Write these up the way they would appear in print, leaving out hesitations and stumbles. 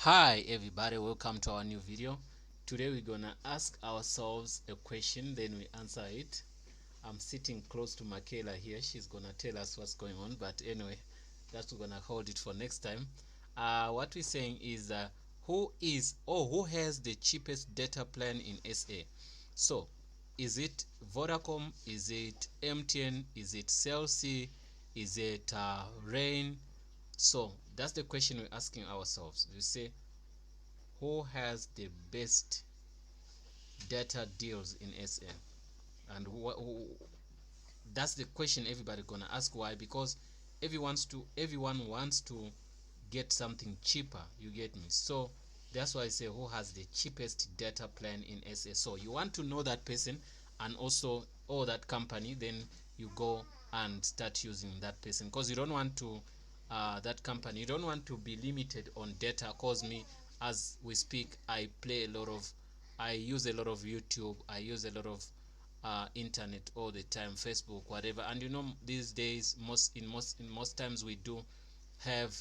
Hi everybody, welcome to our new video. Today we're gonna ask ourselves a question, then we answer it. I'm sitting close to Michaela here. She's gonna tell us what's going on, but anyway, that's we're gonna hold it for next time. What we're saying is who has the cheapest data plan in SA? So is it Vodacom? Is it MTN? Is it Cell C? Is it Rain? So that's the question we're asking ourselves. You say, who has the best data deals in SA? And that's the question everybody gonna ask. Why? Because everyone wants to get something cheaper. You get me? So that's why I say, who has the cheapest data plan in SA? So you want to know that person and also that company, then you go and start using that person, because you don't want to that company, you don't want to be limited on data. Cause me, as we speak, I use a lot of YouTube, I use a lot of internet all the time, Facebook, whatever. And you know, these days, most times we do have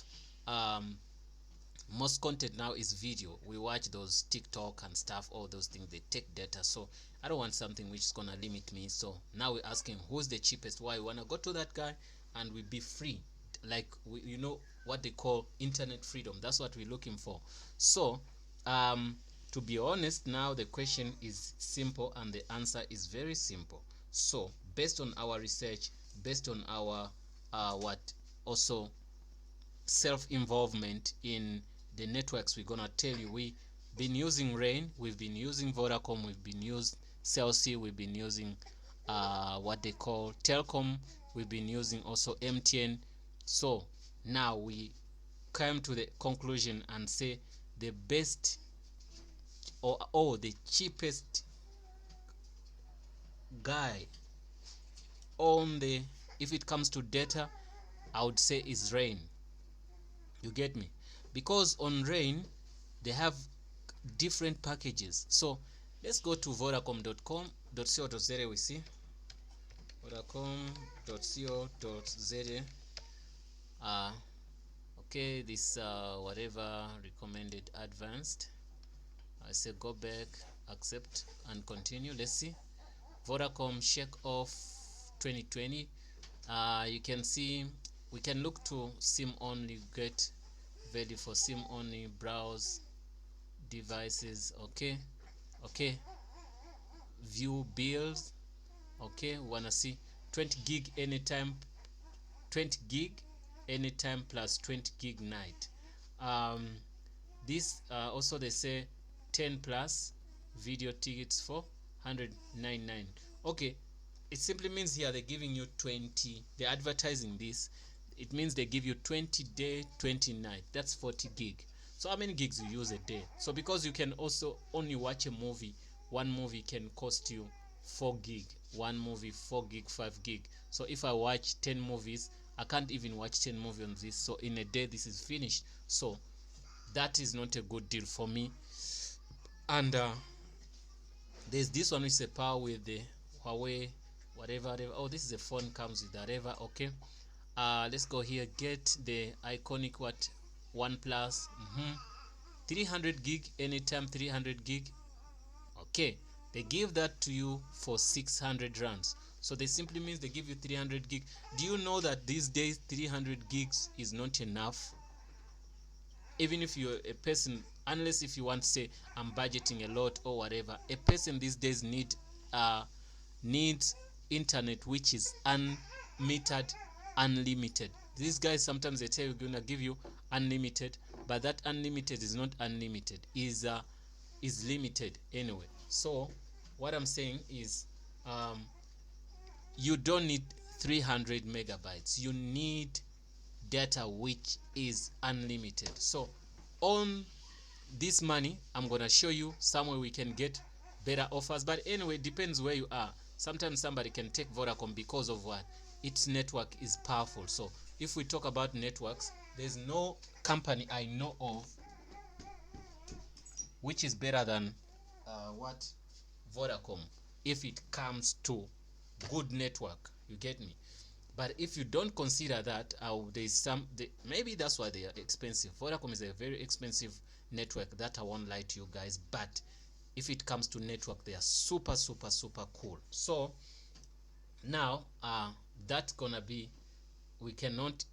most content now is video. We watch those TikTok and stuff, all those things, they take data. So I don't want something which is gonna limit me. So now we're asking, who's the cheapest? Why? We wanna go to that guy and we be free, like you know what they call internet freedom. That's what we're looking for. So to be honest, now the question is simple and the answer is very simple. So based on our research, based on our what also self-involvement in the networks, we're gonna tell you, we've been using Rain, we've been using Vodacom, we've been using Cell C, we've been using what they call Telkom, we've been using also MTN. So now we come to the conclusion and say the best or the cheapest guy on the, if it comes to data, I would say is Rain. You get me? Because on Rain they have different packages. So let's go to vodacom.co.za. We see vodacom.co.za. Okay, this whatever recommended advanced. I say go back, accept and continue. Let's see. Vodacom shake off 2020. You can see we can look to SIM only, get ready for SIM only, browse devices. Okay, view bills. Okay, wanna see 20 gig anytime, 20 gig anytime plus 20 gig night. This also they say 10 plus video tickets for 199. Okay, it simply means here they're giving you 20, they're advertising this, it means they give you 20 day 20 night, that's 40 gig. So how many gigs you use a day? So because you can also only watch a movie, one movie can cost you 4 gig, one movie 4 gig, 5 gig. So if I watch 10 movies, I can't even watch 10 movies on this. So in a day this is finished. So that is not a good deal for me. And there's this one which is a power with the Huawei whatever. Oh, this is a phone comes with whatever. Okay, let's go here, get the iconic what OnePlus. 300 gig anytime, 300 gig. Okay, they give that to you for 600 rands. So they simply means they give you 300 gig. Do you know that these days 300 gigs is not enough? Even if you're a person, unless if you want to say I'm budgeting a lot or whatever, a person these days needs internet which is unmetered, unlimited. These guys sometimes they tell you gonna give you unlimited, but that unlimited is not unlimited, is limited anyway. So what I'm saying is you don't need 300 megabytes, you need data which is unlimited. So on this money I'm gonna show you somewhere we can get better offers, but anyway, depends where you are. Sometimes somebody can take Vodacom because of what, its network is powerful. So if we talk about networks, there's no company I know of which is better than what Vodacom if it comes to good network. You get me? But if you don't consider that, there's maybe that's why they are expensive. Vodacom is a very expensive network, that I won't lie to you guys. But if it comes to network, they are super cool. So now that's gonna be, we cannot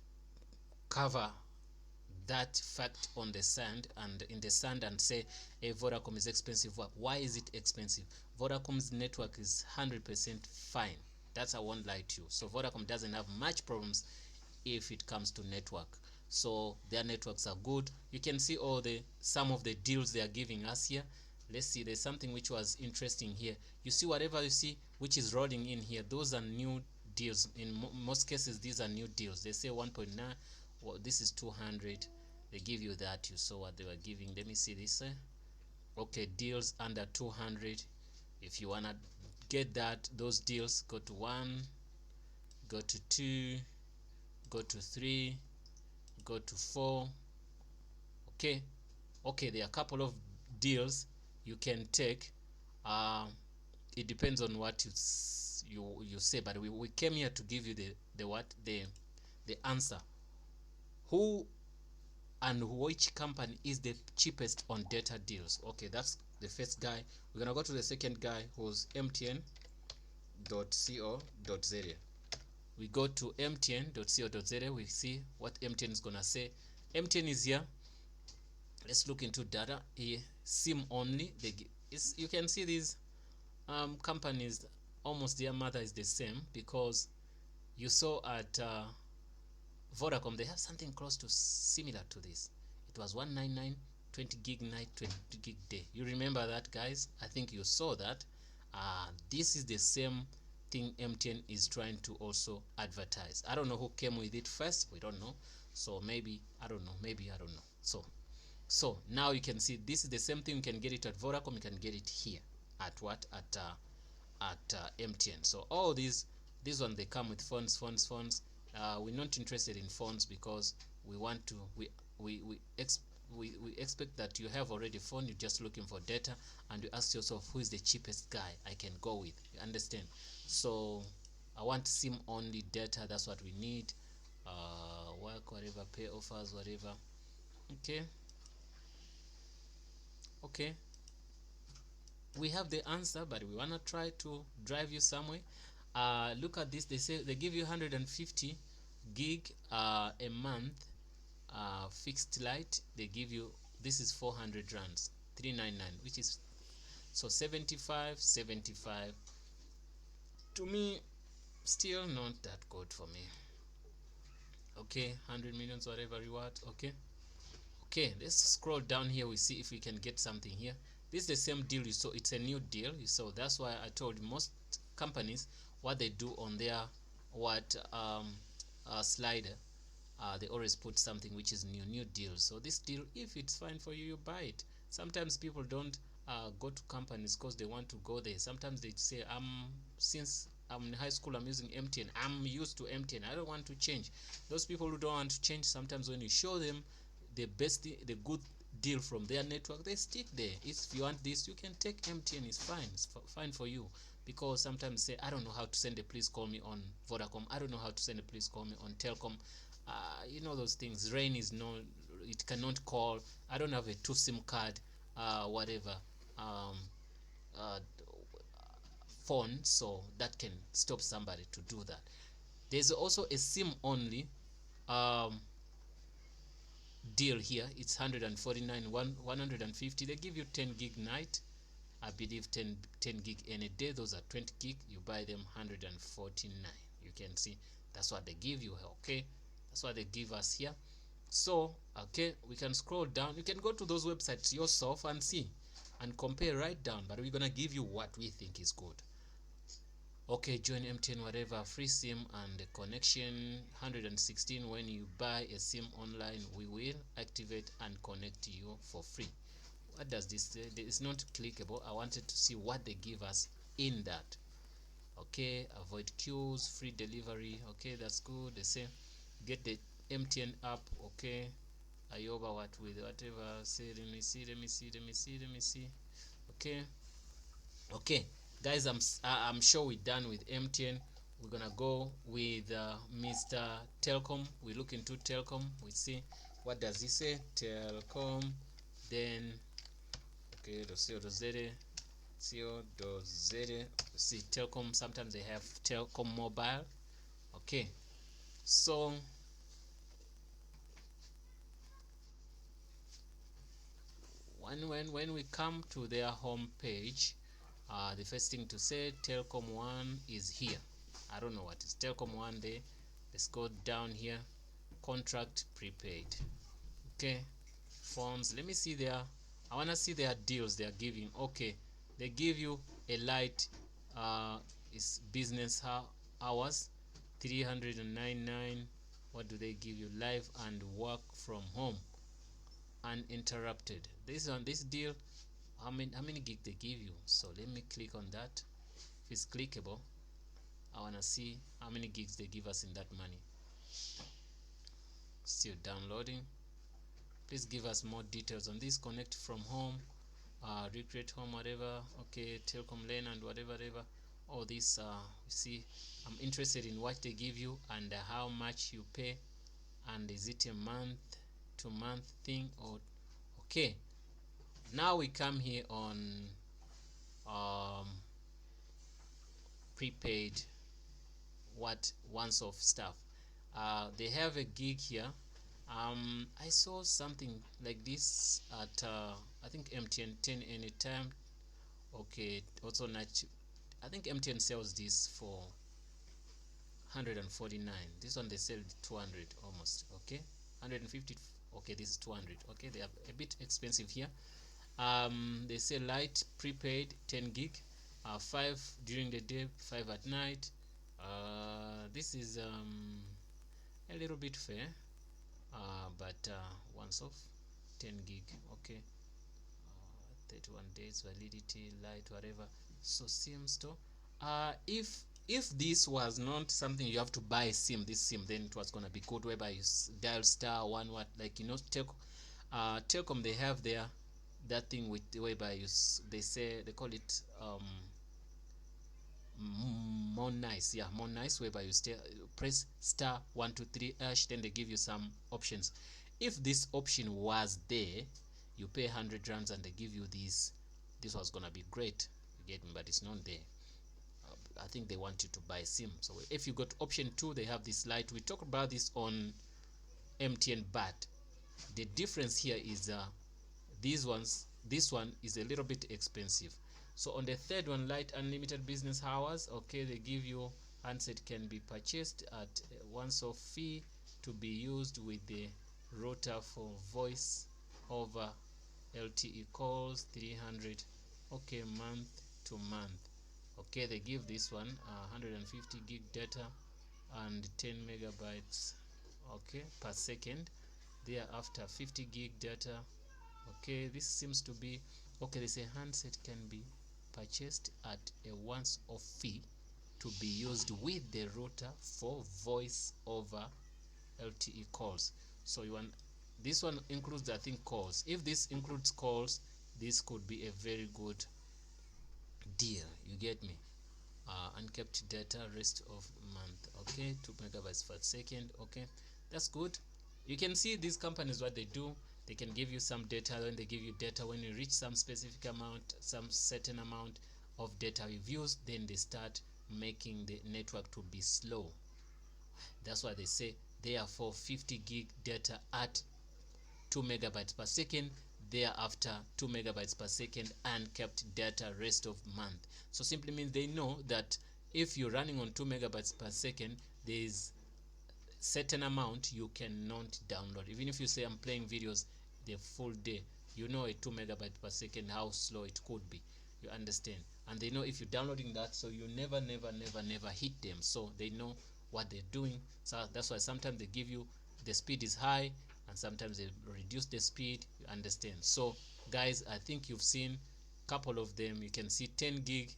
cover that fact on the sand and in the sand and say, hey, Vodacom is expensive. Why is it expensive? Vodacom's network is 100% fine. That's, I won't lie to you. So Vodacom doesn't have much problems if it comes to network. So their networks are good. You can see some of the deals they are giving us here. Let's see, there's something which was interesting here. You see, whatever you see which is rolling in here, those are new deals. In most cases, these are new deals. They say 1.9, well, this is 200. They give you that. You saw what they were giving. Let me see this. Okay, deals under 200. If you wanna get those deals, go to 1, go to 2, go to 3, go to 4. Okay, there are a couple of deals you can take. It depends on what you say, but we came here to give you the answer. Who and which company is the cheapest on data deals? Okay, that's the first guy. We're gonna go to the second guy, who's MTN.co.za. We go to MTN.co.za. We see what MTN is gonna say. MTN is here. Let's look into data here. SIM only. You can see these companies, almost their mother is the same, because you saw at Vodacom they have something close to similar to this. It was 199, 20 gig night, 20 gig day. You remember that, guys? I think you saw that. This is the same thing MTN is trying to also advertise. I don't know who came with it first. We don't know. So maybe I don't know. So now you can see this is the same thing. You can get it at Vodacom. You can get it here at what? At MTN. So all these one, they come with phones. We're not interested in phones because we want to we expect that you have already phone. You're just looking for data, and you ask yourself, who is the cheapest guy I can go with? You understand? So I want SIM only data. That's what we need. Work, whatever, pay offers, whatever. Okay, we have the answer, but we want to try to drive you somewhere. Look at this. They say they give you 150 gig a month, fixed light. They give you, this is 400 rands, 399, which is, so 75. To me, still not that good for me. Okay, 100 millions, whatever reward. Okay, let's scroll down here. We see if we can get something here. This is the same deal you saw. It's a new deal you saw. That's why I told you, most companies, what they do on their slider, they always put something which is new deal. So this deal, if it's fine for you, you buy it. Sometimes people don't go to companies because they want to go there. Sometimes they say, since I'm in high school, I'm using MTN. I'm used to MTN. I don't want to change. Those people who don't want to change, sometimes when you show them the good deal from their network, they stick there. If you want this, you can take MTN. It's fine. It's fine for you. Because sometimes say, I don't know how to send a please call me on Vodacom. I don't know how to send a please call me on Telkom. You know those things. Rain is no, it cannot call. I don't have a 2 SIM card, whatever. Phone, so that can stop somebody to do that. There's also a SIM only deal here. It's 149, 150. They give you 10 gig night, I believe 10 gig any day. Those are 20 gig. You buy them 149. You can see that's what they give you. Okay, that's what they give us here. So okay, we can scroll down. You can go to those websites yourself and see and compare right down, but we're gonna give you what we think is good. Okay, join MTN whatever, free SIM and the connection 116. When you buy a SIM online, we will activate and connect you for free. What does this say? It's not clickable. I wanted to see what they give us in that. Okay, avoid queues, free delivery. Okay, that's good. They say get the MTN app. Okay, Ayoba what with whatever. Say let me see. Okay, guys, I'm sure we're done with MTN. we're gonna go with Mr. Telkom. We look into Telkom, we see what does he say. Telkom, then okay, co.za, see Telkom. Sometimes they have Telkom mobile. Okay, so when we come to their home page, the first thing to say, Telkom 1 is here. I don't know what is Telkom 1 there. Let's go down here, contract prepaid. Okay, phones, let me see their, I want to see their deals they are giving. Okay, they give you a light, is business hours 399. What do they give you? Live and work from home uninterrupted. This on this deal, how many gig they give you. So let me click on that. If it's clickable, I want to see how many gigs they give us in that money. Still downloading. Please give us more details on this. Connect from home, recreate home, whatever. Okay, Telkom lane and whatever. All this, see, I'm interested in what they give you and how much you pay, and is it a month to month thing or okay. Now we come here on prepaid, what once off stuff. They have a gig here. I saw something like this at I think MTN 10 anytime. Okay, also not, I think MTN sells this for 149. This one they sell 200 almost. Okay, 150. Okay, this is 200. Okay, they are a bit expensive here. They say light prepaid 10 gig, 5 during the day, 5 at night. This is a little bit fair, but once off 10 gig. Okay, 31 days validity, light, whatever. So SIM store. If this was not something you have to buy a SIM, this SIM, then it was gonna be good, whereby you dial star one what, like, you know, Telcom, they have their that thing with whereby you they say they call it more nice, yeah, more nice, whereby you press star 123 hash, then they give you some options. If this option was there, you pay 100 rands and they give you this was gonna be great, you get me, but it's not there. I think they want you to buy SIM. So if you got option 2, they have this light. We talked about this on MTN, but the difference here is this one is a little bit expensive. So on the third one, light unlimited business hours, okay, they give you handset can be purchased at once off fee to be used with the router for voice over LTE calls 300. Okay, month to month. Okay, they give this one 150 gig data and 10 megabytes, okay, per second. Thereafter 50 gig data. Okay, this seems to be okay. They say handset can be purchased at a once off fee to be used with the router for voice over LTE calls. So you want, this one includes, I think, calls. If this includes calls, this could be a very good deal, you get me. Unkept data rest of month, okay, 2 megabytes per second. Okay, that's good. You can see these companies, what they do, they can give you some data. When they give you data, when you reach some specific amount, some certain amount of data you've used, then they start making the network to be slow. That's why they say therefore 50 gig data at 2 megabytes per second, thereafter 2 megabytes per second unkept data rest of month. So simply means they know that if you're running on 2 megabytes per second, there is certain amount you cannot download. Even if you say I'm playing videos the full day, you know a 2 megabytes per second how slow it could be, you understand. And they know if you're downloading that, so you never hit them. So they know what they're doing. So that's why sometimes they give you the speed is high and sometimes they reduce the speed, you understand. So guys, I think you've seen a couple of them. You can see 10 gig.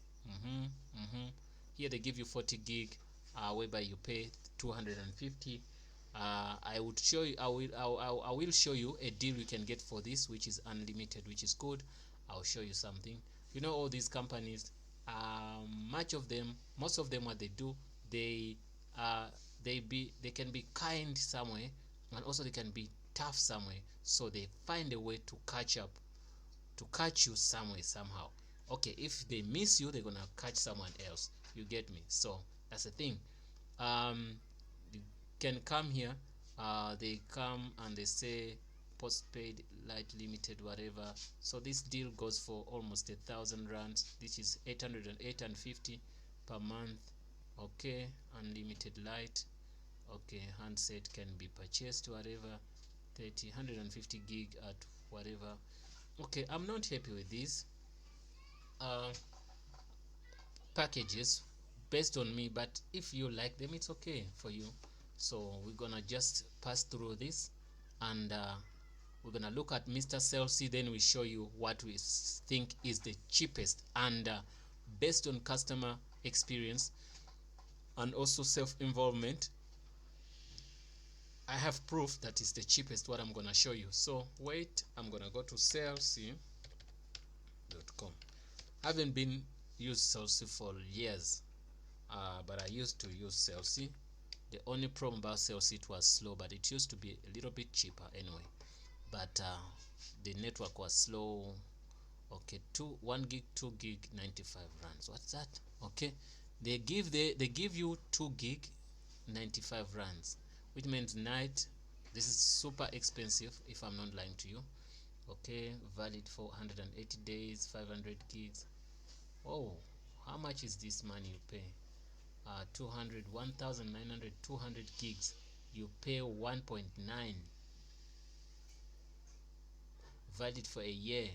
Here they give you 40 gig, whereby you pay 250. I would show you, I will show you a deal you can get for this, which is unlimited, which is good. I'll show you something. You know, all these companies, most of them, what they do, they they can be kind somewhere, and also they can be tough somewhere, so they find a way to catch up, to catch you somewhere somehow. Okay, if they miss you, they're gonna catch someone else. You get me? So that's the thing. You can come here, they come and they say postpaid light limited whatever. So this deal goes for almost 1,000 rands. This is 808.50 per month. Okay, unlimited light. Okay, handset can be purchased whatever, 150 gig at whatever. Okay, I'm not happy with this uh, packages based on me, but if you like them, it's okay for you. So we're gonna just pass through this, and we're gonna look at Mr. Celsi, then we show you what we think is the cheapest, and based on customer experience and also self-involvement, I have proof that is the cheapest what I'm gonna show you. So wait, I'm gonna go to Celsi.com. I haven't been used Celsi for years, but I used to use Celsi. The only problem about Celsi, it was slow, but it used to be a little bit cheaper anyway. But the network was slow. Okay, 1 gig, 2 gig, 95 rands. What's that? Okay, they give you 2 gig, 95 rands, which means night. This is super expensive if I'm not lying to you. Okay, valid for 180 days, 500 gigs. Oh, how much is this money you pay? 200, 1,900, 200 gigs. You pay 1.9, valid for a year.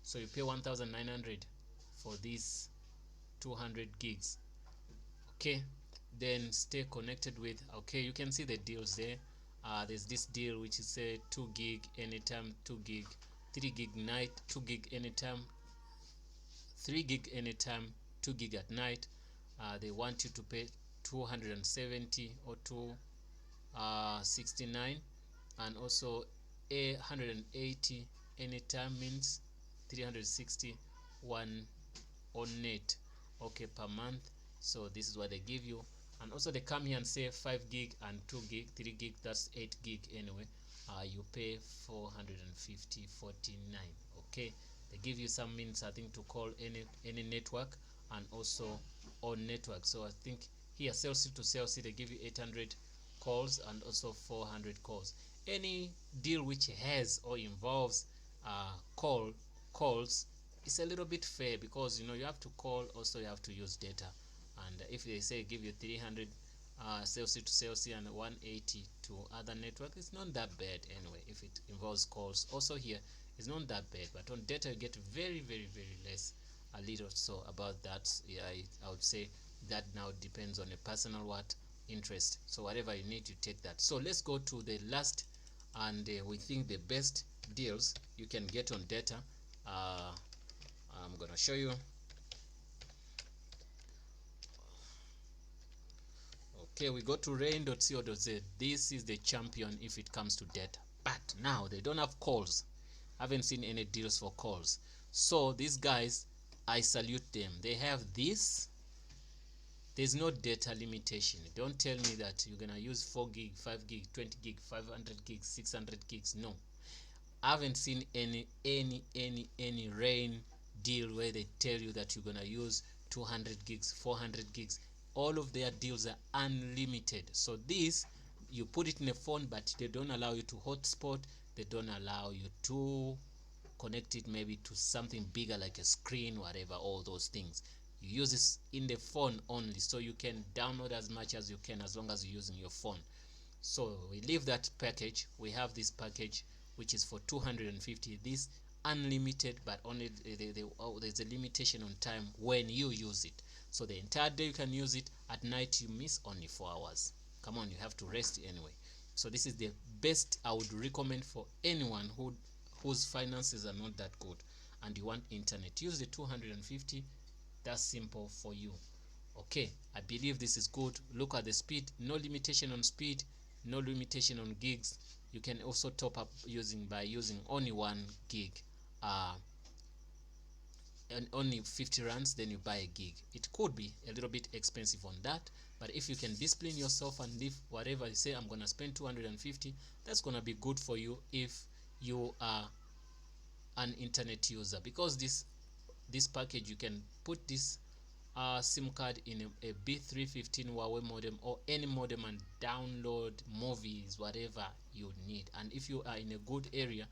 So you pay 1,900 for these 200 gigs. Okay, then stay connected with. Okay, you can see the deals there. There's this deal which is a 2 gig anytime, 2 gig, 3 gig night, 2 gig anytime, 3 gig anytime, 2 gig at night. They want you to pay 270 or 269, and also 180 anytime means 361 on net, okay, per month. So this is what they give you. And also they come here and say 5 gig and 2 gig, 3 gig, that's 8 gig anyway. You pay 450.49. Okay, they give you some means, I think, to call any network, and also on network. So I think here Celsi to Celsi they give you 800 calls and also 400 calls. Any deal which has or involves calls, it's a little bit fair, because you know you have to call, also you have to use data. And if they say give you 300 Celsi to Celsi and 180 to other network, it's not that bad anyway. If it involves calls, also here it's not that bad, but on data you get very less, a little. So about that, yeah, I would say that now depends on a personal interest. So whatever you need, to take that. So let's go to the last, and we think the best deals you can get on data. I'm gonna show you. Okay, we go to rain.co.z. This is the champion if it comes to data, but now they don't have calls. I haven't seen any deals for calls. So these guys, I salute them. They have this. There's no data limitation. Don't tell me that you're gonna use 4 gig, 5 gig, 20 gig, 500 gigs, 600 gigs. No, I haven't seen any rain deal where they tell you that you're gonna use 200 gigs, 400 gigs. All of their deals are unlimited. So this, you put it in a phone, but they don't allow you to hotspot. They don't allow you to connect it maybe to something bigger like a screen, whatever, all those things. You use this in the phone only, so you can download as much as you can as long as you're using your phone. So we leave that package. We have this package which is for 250. This unlimited, but only there's a limitation on time when you use it. So the entire day you can use it. At night you miss only 4 hours. Come on, you have to rest anyway. So this is the best I would recommend for anyone whose finances are not that good and you want internet. Use the 250. That's simple for you. Okay, I believe this is good. Look at the speed. No limitation on speed, no limitation on gigs. You can also top up by using only 1 gig and only 50 rands, then you buy a gig. It could be a little bit expensive on that, but if you can discipline yourself and leave whatever you say, I'm gonna spend 250, that's gonna be good for you if you are an internet user, because this package, you can put this SIM card in a B315 Huawei modem or any modem and download movies, whatever you need. And if you are in a good area,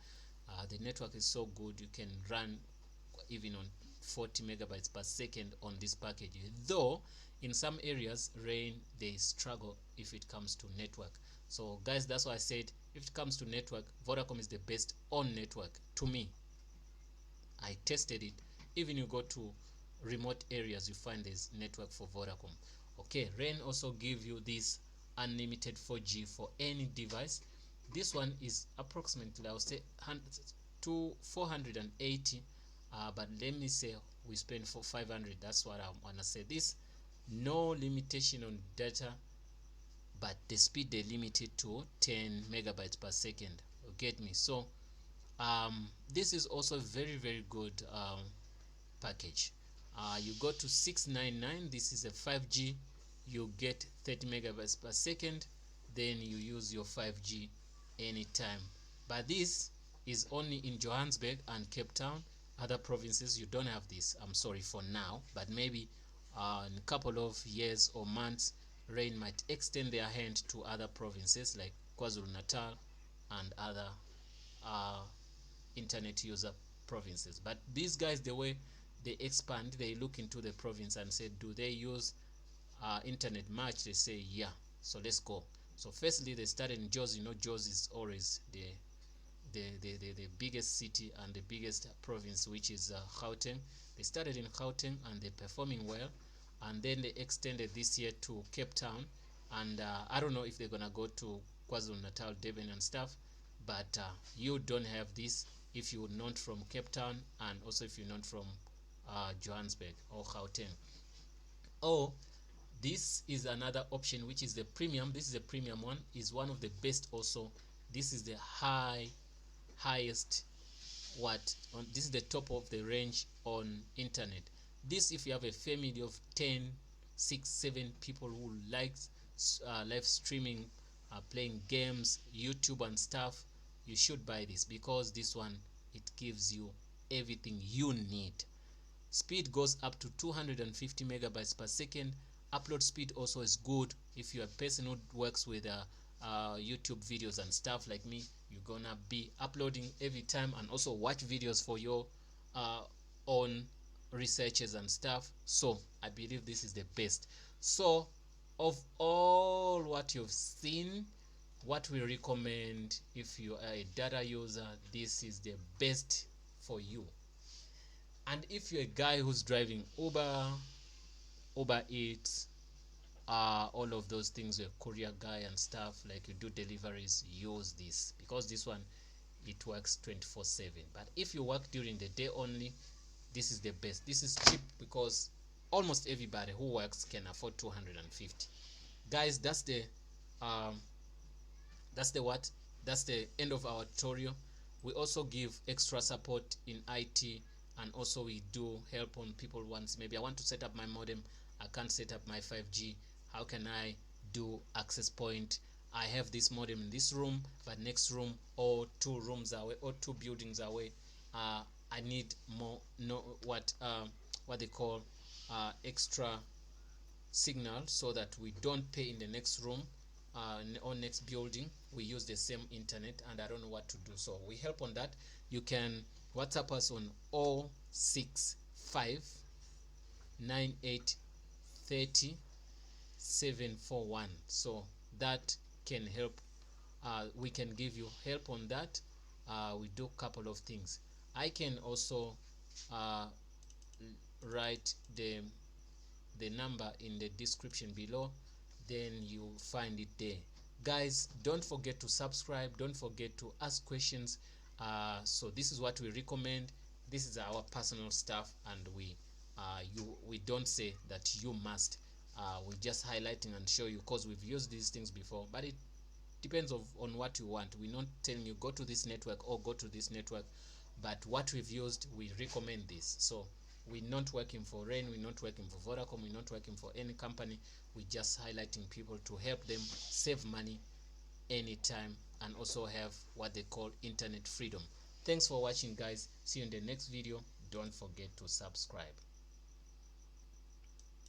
the network is so good, you can run even on 40 megabytes per second on this package. Though in some areas, they struggle if it comes to network. So guys, that's why I said if it comes to network, Vodacom is the best on network to me. I tested it. Even you go to remote areas, you find there's network for Vodacom. Okay, Rain also give you this unlimited 4G for any device. This one is approximately, I would say, to 480, but let me say we spend for 500. That's what I want to say. This, no limitation on data, but the speed they limited to 10 megabytes per second. You get me? So this is also very good package. You go to 699. This is a 5G. You get 30 megabytes per second, then you use your 5G anytime. But this is only in Johannesburg and Cape Town. Other provinces, you don't have this. I'm sorry for now, but maybe in a couple of years or months, Rain might extend their hand to other provinces like KwaZulu-Natal and other internet user provinces. But these guys, the way they expand, they look into the province and say, do they use internet much? They say yeah, so let's go. So firstly, they started in Jos. You know, Jos is always the biggest city and the biggest province, which is Gauteng. They started in Gauteng and they're performing well, and then they extended this year to Cape Town, and I don't know if they're gonna go to KwaZulu-Natal, Durban and stuff, but you don't have this if you're not from Cape Town, and also if you're not from Johannesburg or Gauteng. Or this is another option, which is the premium. This is the premium one, is one of the best also. This is the highest this is the top of the range on internet. This, if you have a family of 10, 6, 7 people who likes live streaming, playing games, YouTube and stuff, you should buy this, because this one, it gives you everything you need. Speed goes up to 250 megabytes per second. Upload speed also is good. If you're a person who works with YouTube videos and stuff like me, you're gonna be uploading every time and also watch videos for your own researches and stuff. So I believe this is the best. So of all what you've seen, what we recommend, if you are a data user, this is the best for you. And if you're a guy who's driving Uber Eats, all of those things, you're a courier guy and stuff, like you do deliveries, use this, because this one, it works 24/7. But if you work during the day only, this is the best. This is cheap because almost everybody who works can afford 250. Guys, that's the end of our tutorial. We also give extra support in IT, and also we do help on people once maybe I want to set up my modem, I can't set up my 5G. How can I do access point? I have this modem in this room, but next room or 2 rooms away or 2 buildings away, I need more what they call extra signal, so that we don't pay in the next room or next building. We use the same internet, and I don't know what to do. So we help on that. You can WhatsApp us on 065 9830 741. So that can help. We can give you help on that. We do a couple of things. I can also write the number in the description below, then you find it there. Guys, don't forget to subscribe, don't forget to ask questions. So this is what we recommend. This is our personal stuff, and we don't say that you must. We're just highlighting and show you, because we've used these things before, but it depends on what you want. We're not telling you go to this network or go to this network, but what we've used, we recommend this. So We're not working for Rain, we're not working for Vodacom, we're not working for any company. We're just highlighting people to help them save money anytime and also have what they call internet freedom. Thanks for watching, guys. See you in the next video. Don't forget to subscribe.